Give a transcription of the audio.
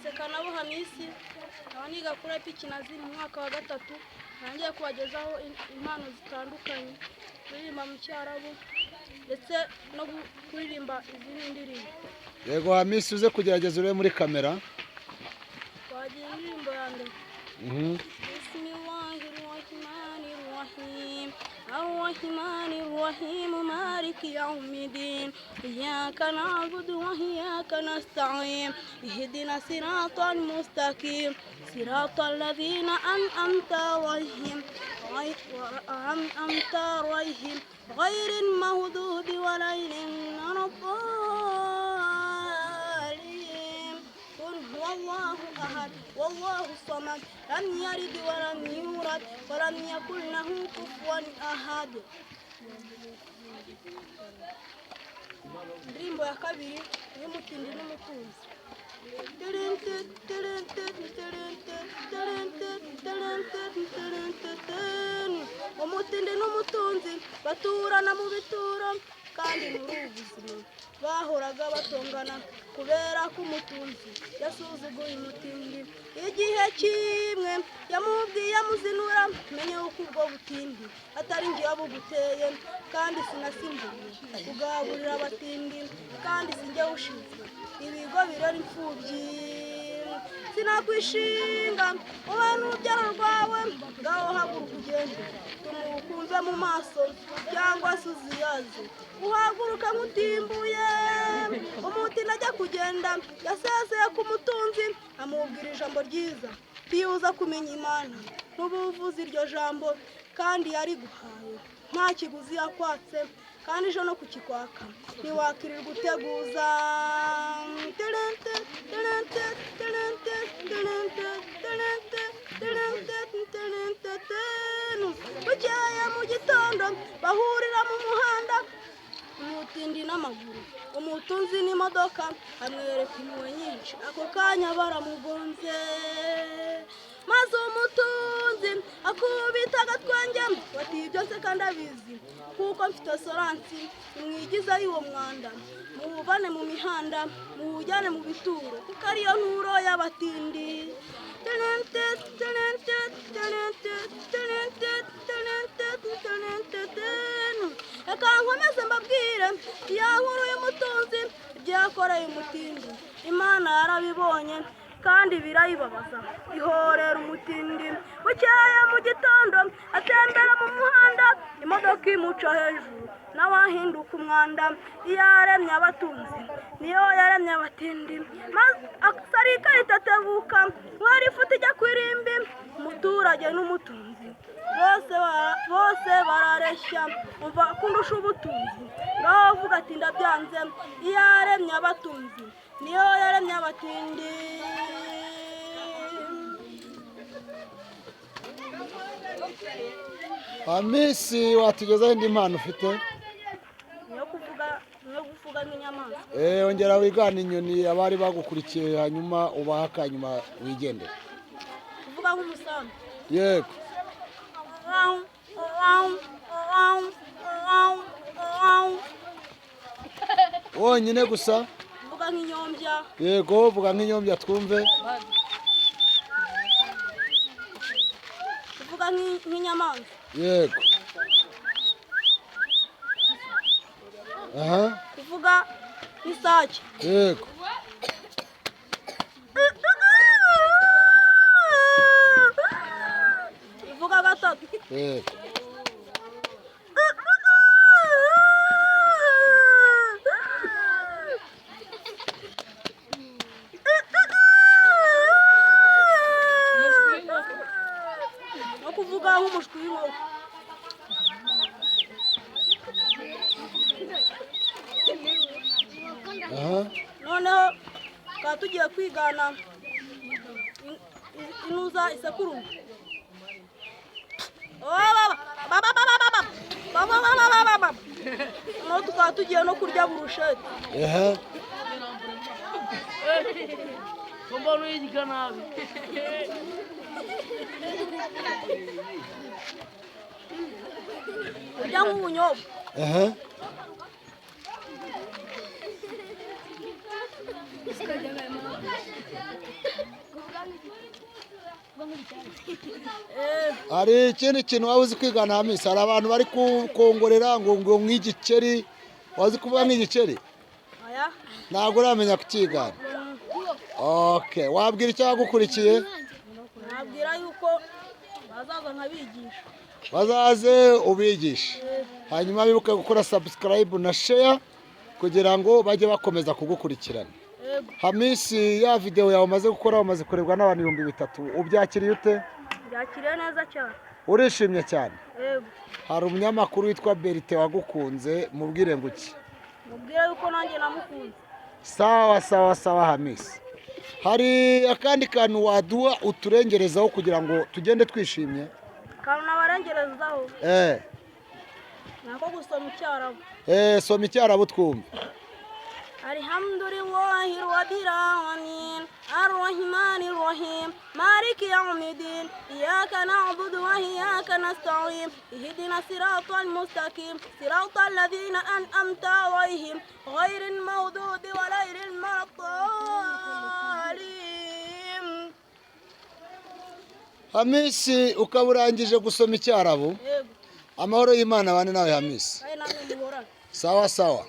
Sekanabo Hamisi abaniga kuri Pikinazi mu mwaka wa 3 nangiye kubagezaho impano zitandukanye kuririmba mu Cyarabu ndetse no kuririmba izindi ndirimbo. Yego Hamisi uze kugerageza ure muri kamera. Twagiye indirimbo yanjye. Bismillahirrahmanirrahim. Ar-Rahmanir-Rahim Maliki Yawmiddin. Iyyaka na'budu wa iyyaka nasta'in. Ihdina siratal mustaqim. Siratal ladzina an'amta 'alaihim. غير المغضوب عليهم ولا الضالين. قل هو الله أحد والله الصمد لم يلد ولم يولد ولم يكن له كفوا أحد. Indirimbo ya kabiri y'umutindi n'umutunzi. Umutindi n'umutunzi baturana mu bituro kandi muri ubuzima bahoraga batongana kubera ko umutunzi yasuzuguye umutindi. Igihe kimwe yamubwiye amuzinura menye uko ubwo butindi atari ngiye buguteye kandi sinasimbuye kugaburira abatindi kandi sinjye ushinzwe ibigo birera imfubyi. Sinakwishinga wowe n'urubyaro rwawe ngaho haguruka ugende tumukunze mu maso cyangwa se uziyaze uhaguruka nk'utimbuye. Umutindi ajya kugenda yasezeye ku mutunzi amubwira ijambo ryiza tiyuza kumenya Imana n'ubuvuzi iryo jambo kandi yari guhaye nta kiguzi yakwatse kandi ejo no kukikwaka ntiwakirirwa uteguza. Bukeye mu gitondo bahurira mu muhanda umutindi n'amaguru umutunzi n'imodoka amwereka impuhwe nyinshi ako kanya baramugonze maze umutunzi akubita agatwenge bati byose kandi abizi kuko mfite soransi mwigiza y'uwo mwanda muwuvane mu mihanda muwujyane mu bituro kuko ariyo nturo y'abatindi. Reka nkomeze mbabwire ya nkuru y'umutunzi ibyakoreye umutindi. Imana yarabibonye kandi birayibabaza ihorera umutindi. Bukeye mu gitondo atembera mu muhanda imodoka imuca hejuru nawe ahinduka umwanda. Iyo yaremye abatunzi niyo yaremye abatindi maze sarika itatebuka mwari ifuti ijya kwirimbi umuturage n'umutunzi bose barareshya umva kundusha ubutunzi ngaho avuga ati ndabyanze. Iyo yaremye abatunzi niyo yaremye abatindi. Hamisi watugezaho indi mpano ufite? Niyo kuvuga nk'inyamaswa. Ongera wigana inyoni abari bagukurikiye hanyuma ubaha kanyuma wigendera. Kuvuga nk'umusambi. Yego. Wonyine gusa? Kuvuga nk'inyombya. Yego vuga nk'inyombya twumve. Kuvuga nk'inyamaswa. Yego. Aha. Kuvuga nk'isake. Yego. Kuvuga gatatu. Yego. No kuvuga nk'umushwi w'inkoko. Noneho tukaba tugiye kwigana inuza isekurume. No tukaba tugiye no kurya burusheti. Mbona uyiga nabi. Kurya nk'ubunyobwa. hari ikindi kintu waba uzi kwigana Hamisi? Hari abantu bari kukongorera ngo nk'igikeri. Wazi kuvuga nk'igikeri? Aya. Ntabwo uramenya kukigana. Okay, wabwira icyo bagukurikiye? Nabwira yuko bazaza nkabigisha. Bazaze ubigisha. Hanyuma bibuke gukora subscribe na share kugira ngo bajye bakomeza kugukurikirana. Hamisi, ya video yawe umaze gukora umaze kurebwa n'abantu 3,000. Ubyakiriye ute? Byakiriye neza cyane. Urishimye cyane? Yego. Hari umunyamakuru witwa Berite wagukunze, mubwire ngo iki? Mubwire yuko nanjye namukunze. Sawa Hamisi. Hari akandi kantu waduha uturengerezaho kugira ngo tugende twishimye? Kantu nabarengerezaho. Nako gusoma icyarabu. Soma icyarabu twumve. Alhamdulillahi rabbil alamin arrahmanir rahim maliki yawmiddin iyyaka na'budu wa iyyaka nasta'in ihdina siratal mustaqim siratal ladzina an'amta 'alaihim ghairil maghdubi 'alaihim waladdallin. Hamisi, ukaburangije gusoma icyarabu? Yego. Amahoro y'Imana bane nawe Hamisi. Aye namwe muhorana. Sawa.